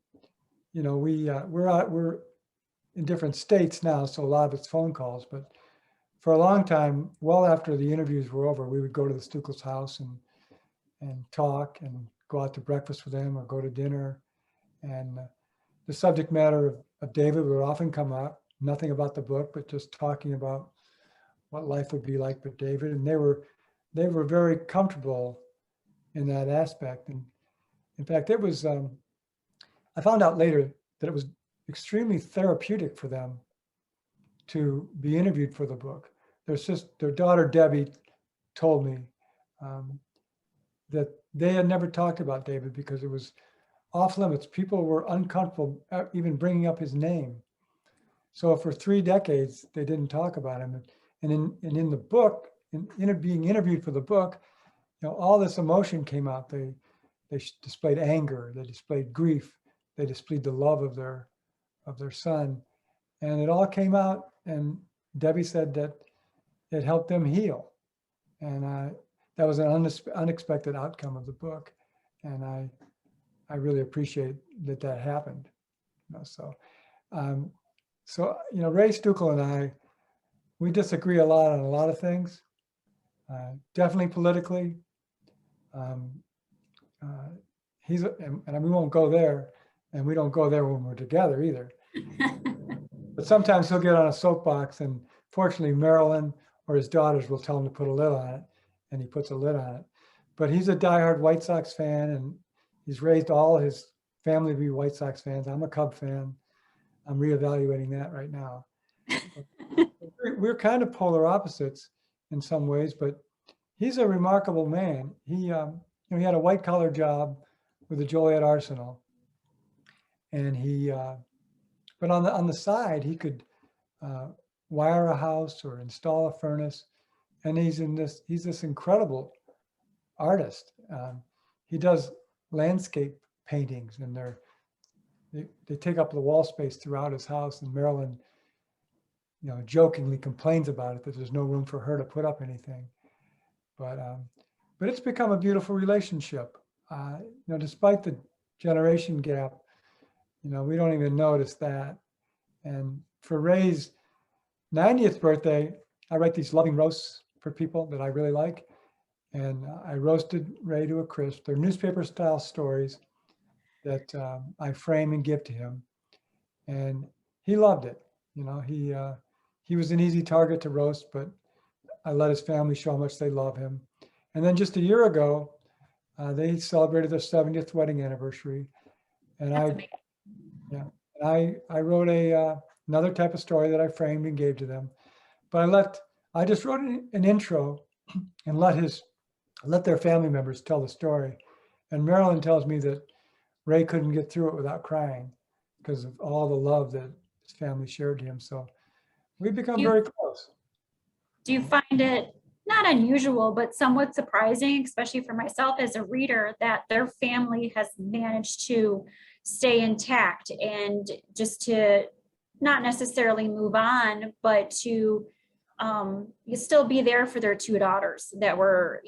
we're in different states now, so a lot of it's phone calls. But for a long time, well after the interviews were over, we would go to the Stukel's house and talk and go out to breakfast with them or go to dinner. And the subject matter of David would often come up, nothing about the book, but just talking about what life would be like with David. And they were very comfortable in that aspect. And in fact, it was, I found out later that it was extremely therapeutic for them to be interviewed for the book. Their daughter, Debbie, told me that they had never talked about David because it was off limits. People were uncomfortable even bringing up his name. So for 3 decades, they didn't talk about him. And in the book, being interviewed for the book, all this emotion came out. They displayed anger, they displayed grief, they displayed the love of their son. And it all came out, and Debbie said that it helped them heal. And that was an unexpected outcome of the book. And I really appreciate that happened. So Ray Stukel and I, we disagree a lot on a lot of things, definitely politically. And we won't go there, and we don't go there when we're together either. But sometimes he'll get on a soapbox, and fortunately Marilyn or his daughters will tell him to put a lid on it, and he puts a lid on it. But he's a diehard White Sox fan, and he's raised all his family to be White Sox fans. I'm a Cub fan. I'm reevaluating that right now. We're kind of polar opposites in some ways, but he's a remarkable man. He had a white collar job with the Joliet Arsenal, and but on the side he could wire a house or install a furnace, and he's this incredible artist. He does landscape paintings, and they take up the wall space throughout his house. And Marilyn, jokingly complains about it, that there's no room for her to put up anything. But it's become a beautiful relationship. Despite the generation gap, we don't even notice that. And for Ray's 90th birthday, I write these loving roasts for people that I really like. And I roasted Ray to a crisp. They're newspaper style stories that I frame and give to him. And he loved it. He was an easy target to roast, but I let his family show how much they love him. And then just a year ago, they celebrated their 70th wedding anniversary. And I wrote another type of story that I framed and gave to them. But I just wrote an intro and let their family members tell the story. And Marilyn tells me that Ray couldn't get through it without crying because of all the love that his family shared to him. So we've become very close. Do you find it not unusual, but somewhat surprising, especially for myself as a reader, that their family has managed to stay intact and just to not necessarily move on, but to you still be there for their two daughters that were,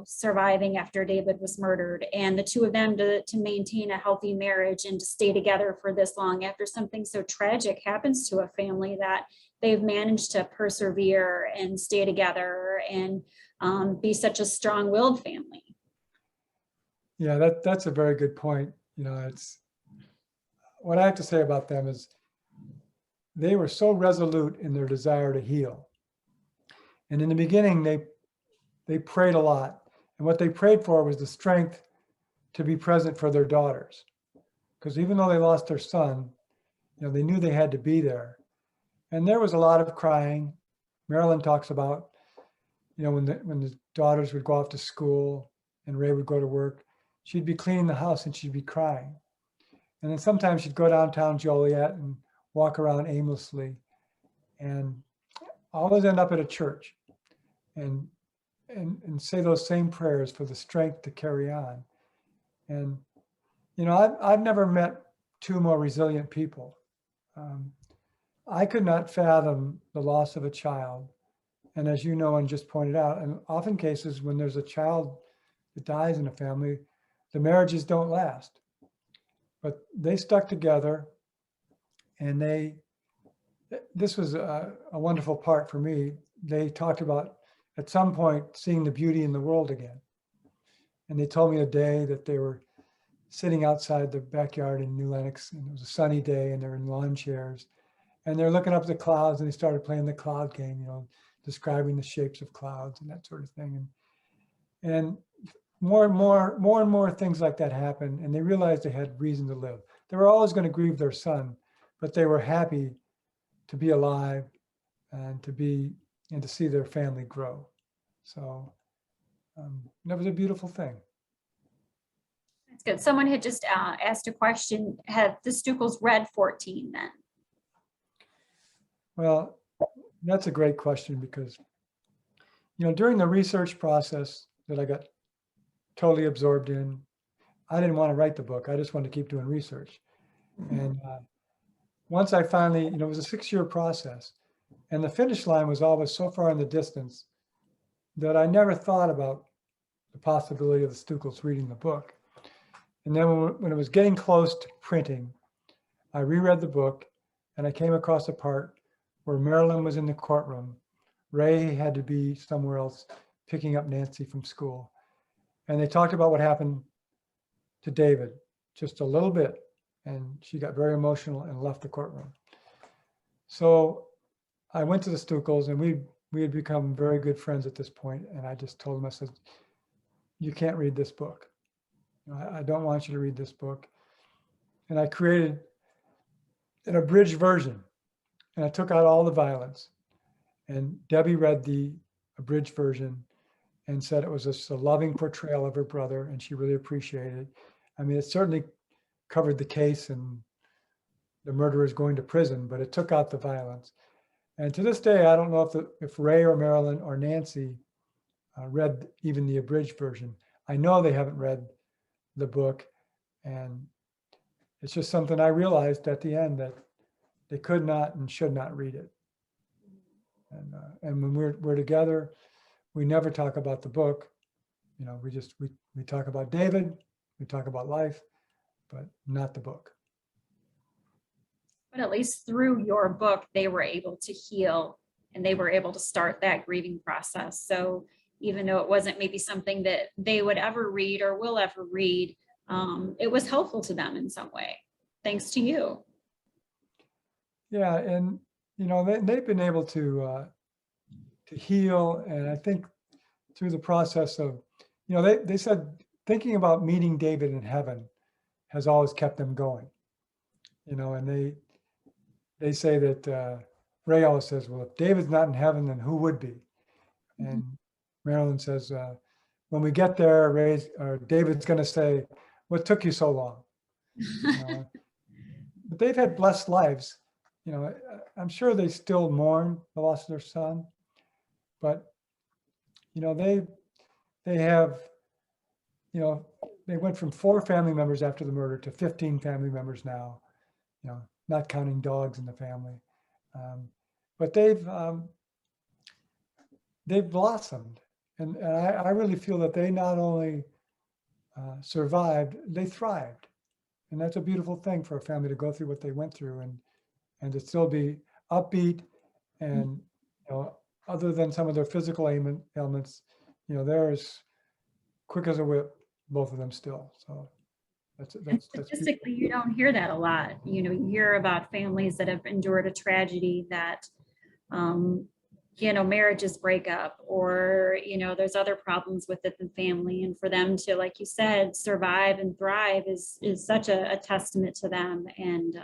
surviving after David was murdered, and the two of them to maintain a healthy marriage and to stay together for this long after something so tragic happens to a family, that they've managed to persevere and stay together and be such a strong-willed family. Yeah, that's a very good point. It's what I have to say about them is they were so resolute in their desire to heal. And in the beginning, they prayed a lot. And what they prayed for was the strength to be present for their daughters. Because even though they lost their son, they knew they had to be there. And there was a lot of crying. Marilyn talks about, when the daughters would go off to school and Ray would go to work, she'd be cleaning the house and she'd be crying. And then sometimes she'd go downtown Joliet and walk around aimlessly and always end up at a church and say those same prayers for the strength to carry on. And, I've never met two more resilient people. I could not fathom the loss of a child. And as you know, and just pointed out, and often cases when there's a child that dies in a family, the marriages don't last. But they stuck together, and this was a wonderful part for me. They talked about at some point seeing the beauty in the world again. And they told me a day that they were sitting outside the backyard in New Lenox, and it was a sunny day, and they're in lawn chairs, and they're looking up at the clouds, and they started playing the cloud game, describing the shapes of clouds and that sort of thing. And more and more things like that happened, and they realized they had reason to live. They were always going to grieve their son, but they were happy to be alive and to see their family grow. So that was a beautiful thing. That's good. Someone had just asked a question. Have the Stukels read 14 then? Well, that's a great question because, during the research process that I got totally absorbed in, I didn't want to write the book. I just wanted to keep doing research. And once I finally, it was a 6-year process, and the finish line was always so far in the distance that I never thought about the possibility of the Stukels reading the book. And then when it was getting close to printing, I reread the book, and I came across a part where Marilyn was in the courtroom. Ray had to be somewhere else picking up Nancy from school. And they talked about what happened to David just a little bit. And she got very emotional and left the courtroom. So I went to the Stukels, and we had become very good friends at this point. And I just told them, I said, you can't read this book. I don't want you to read this book. And I created an abridged version. And I took out all the violence. And Debbie read the abridged version and said it was just a loving portrayal of her brother, and she really appreciated it. I mean, it certainly covered the case and the murderers going to prison, but it took out the violence. And to this day, I don't know if Ray or Marilyn or Nancy read even the abridged version. I know they haven't read the book, and it's just something I realized at the end that they could not and should not read it. And when we're together, we never talk about the book. We talk about David, we talk about life, but not the book. But at least through your book, they were able to heal and they were able to start that grieving process. So even though it wasn't maybe something that they would ever read or will ever read, it was helpful to them in some way, thanks to you. Yeah, and they've been able to heal, and I think through the process of, they said thinking about meeting David in heaven has always kept them going. And they say that Ray always says, well, if David's not in heaven, then who would be? And Marilyn says, when we get there, David's going to say, what took you so long? But they've had blessed lives. I'm sure they still mourn the loss of their son, but they have, they went from 4 family members after the murder to 15 family members now, not counting dogs in the family. But they've they've blossomed. And I really feel that they not only survived, they thrived. And that's a beautiful thing for a family to go through what they went through and to still be upbeat and, other than some of their physical ailments, they're as quick as a whip, both of them still. So that's statistically, you don't hear that a lot. You hear about families that have endured a tragedy that, marriages break up, or, there's other problems with it in family. And for them to, like you said, survive and thrive is such a testament to them, and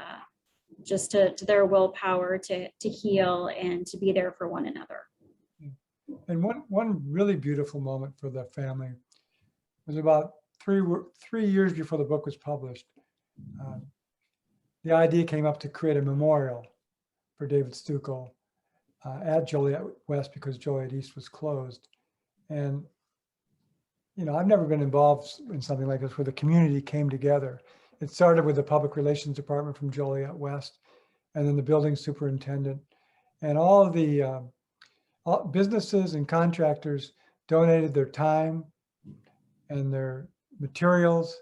just to their willpower to heal and to be there for one another. And one really beautiful moment for the family was about 3 years before the book was published. The idea came up to create a memorial for David Stukel at Joliet West, because Joliet East was closed. And, I've never been involved in something like this where the community came together. It started with the public relations department from Joliet West, and then the building superintendent, and all of the businesses and contractors donated their time and their materials,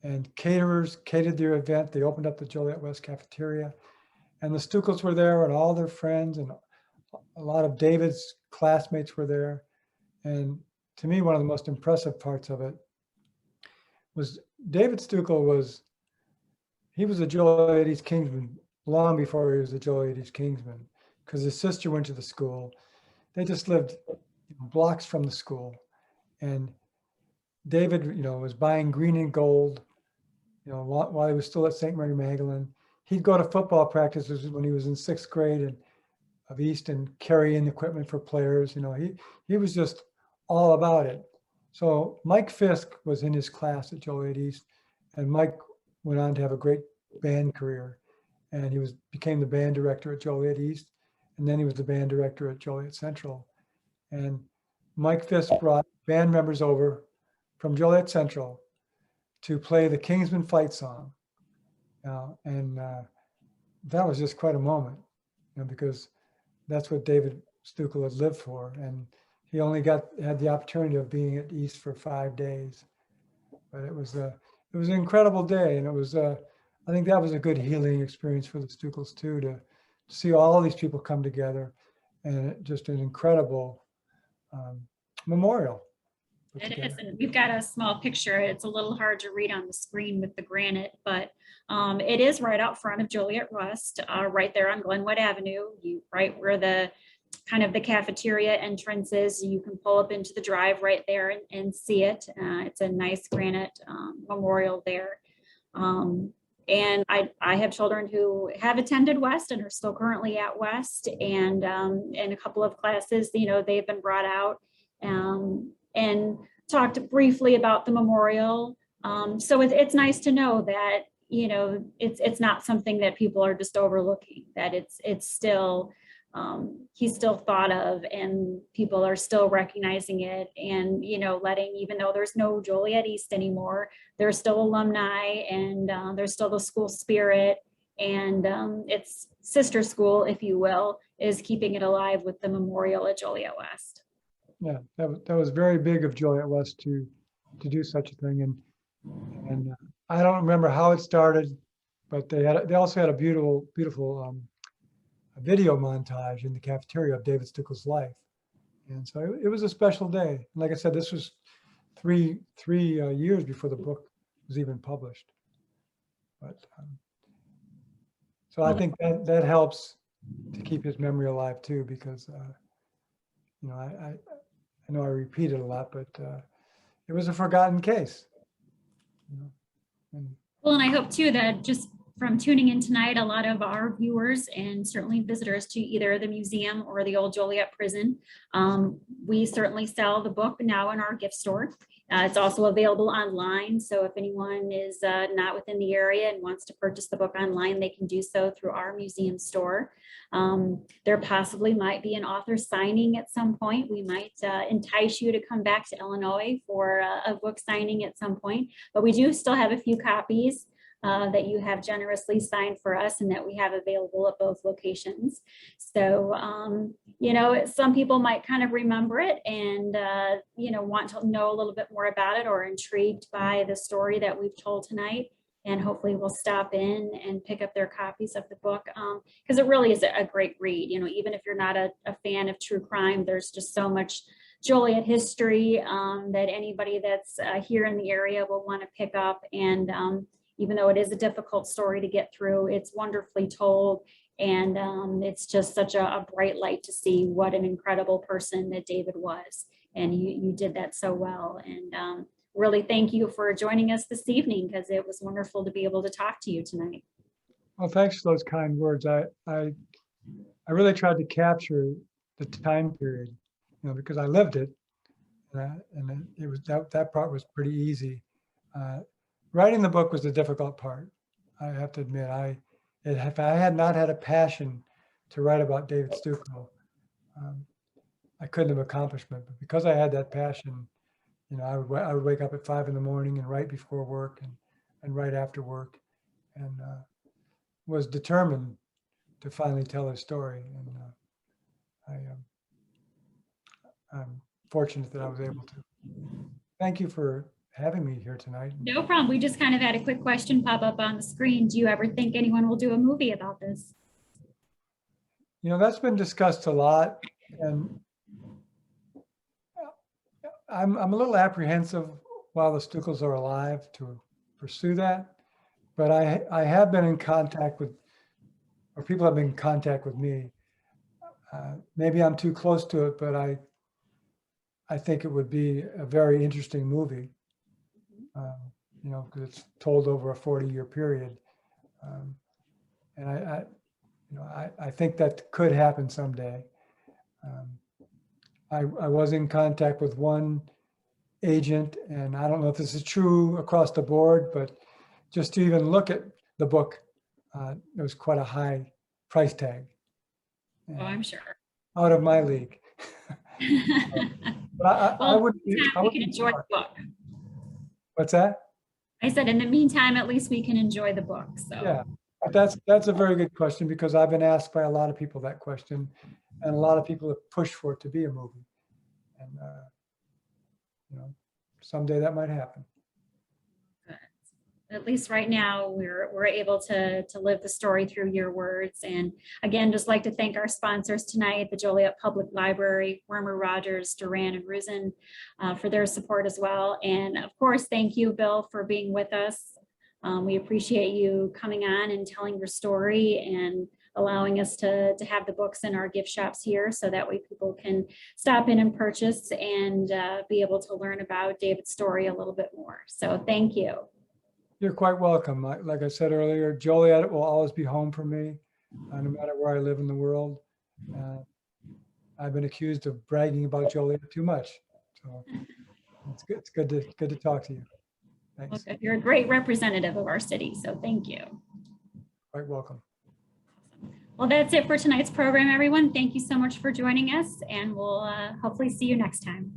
and caterers catered their event. They opened up the Joliet West cafeteria, and the Stukels were there, and all their friends, and a lot of David's classmates were there. And to me, one of the most impressive parts of it was David Stukel was a Joliet East Kingsman long before he was a Joliet East Kingsman, because his sister went to the school. They just lived blocks from the school. And David, was buying green and gold, while he was still at St. Mary Magdalene. He'd go to football practices when he was in 6th grade of East and carry in equipment for players. He was just all about it. So Mike Fisk was in his class at Joliet East, and Mike went on to have a great band career. And he became the band director at Joliet East, and then he was the band director at Joliet Central. And Mike Fisk brought band members over from Joliet Central to play the Kingsman fight song. And that was just quite a moment, because that's what David Stukel had lived for. And he only had the opportunity of being at East for 5 days. But it was an incredible day. And it was, I think that was a good healing experience for the Stukels too, to see all these people come together, and just an incredible memorial. It is, and we've got a small picture. It's a little hard to read on the screen with the granite, but it is right out front of Joliet West, right there on Glenwood Avenue, right where the kind of the cafeteria entrance is. You can pull up into the drive right there and see it. It's a nice granite memorial there. And I have children who have attended West and are still currently at West, and in a couple of classes, they've been brought out and talked briefly about the memorial. So it's nice to know that, it's not something that people are just overlooking, that it's still, he's still thought of, and people are still recognizing it, and, letting, even though there's no Joliet East anymore, there's still alumni, and there's still the school spirit, and its sister school, if you will, is keeping it alive with the memorial at Joliet West. Yeah, that was very big of Joliet West to do such a thing, and I don't remember how it started, but they also had a beautiful video montage in the cafeteria of David Stukel's life, and so it was a special day. And like I said, this was three years before the book was even published, but so I think that helps to keep his memory alive too, because I know I repeat it a lot, but it was a forgotten case. Well, and I hope too that just from tuning in tonight, a lot of our viewers and certainly visitors to either the museum or the old Joliet prison, we certainly sell the book now in our gift store. It's also available online. So if anyone is not within the area and wants to purchase the book online, they can do so through our museum store. There possibly might be an author signing at some point. We might entice you to come back to Illinois for a book signing at some point, but we do still have a few copies. that you have generously signed for us and that we have available at both locations. So, you know, some people might kind of remember it and, you know, want to know a little bit more about it or intrigued by the story that we've told tonight. And hopefully we'll stop in and pick up their copies of the book, because it really is a great read. You know, even if you're not a fan of true crime, there's just so much Joliet history that anybody that's here in the area will want to pick up. And even though it is a difficult story to get through, it's wonderfully told. And it's just such a bright light to see what an incredible person that David was. And you did that so well. And really thank you for joining us this evening, because it was wonderful to be able to talk to you tonight. Well, thanks for those kind words. I really tried to capture the time period, you know, because I lived it, and it was that part was pretty easy. Writing the book was the difficult part. I have to admit, if I had not had a passion to write about David Stukel, I couldn't have accomplished it. But because I had that passion, you know, I would wake up at 5 in the morning and write before work and write after work, and was determined to finally tell his story. And I'm fortunate that I was able to. Thank you for having me here tonight. No problem. We just kind of had a quick question pop up on the screen. Do you ever think anyone will do a movie about this? You know, that's been discussed a lot, and I'm a little apprehensive while the Stukels are alive to pursue that, but I have been in contact with, or people have been in contact with me. Maybe I'm too close to it, but I think it would be a very interesting movie, you know, because it's told over a 40-year period. And I think that could happen someday. I was in contact with one agent, and I don't know if this is true across the board, but just to even look at the book, it was quite a high price tag. Oh, I'm sure. Out of my league. But I would enjoy the book. What's that? I said, in the meantime, at least we can enjoy the book. So yeah, that's a very good question, because I've been asked by a lot of people that question, and a lot of people have pushed for it to be a movie, and you know, someday that might happen. At least right now we're able to live the story through your words. And again, just like to thank our sponsors tonight, the Joliet Public Library, Wormer Rogers, Duran and Rusin, for their support as well. And of course, thank you, Bill, for being with us. We appreciate you coming on and telling your story and allowing us to have the books in our gift shops here, so that way people can stop in and purchase and be able to learn about David's story a little bit more. So thank you. You're quite welcome. Like I said earlier, Joliet will always be home for me, no matter where I live in the world. I've been accused of bragging about Joliet too much, so it's good to talk to you. Thanks. Okay. You're a great representative of our city, so thank you. Quite welcome. Well, that's it for tonight's program, everyone. Thank you so much for joining us, and we'll hopefully see you next time.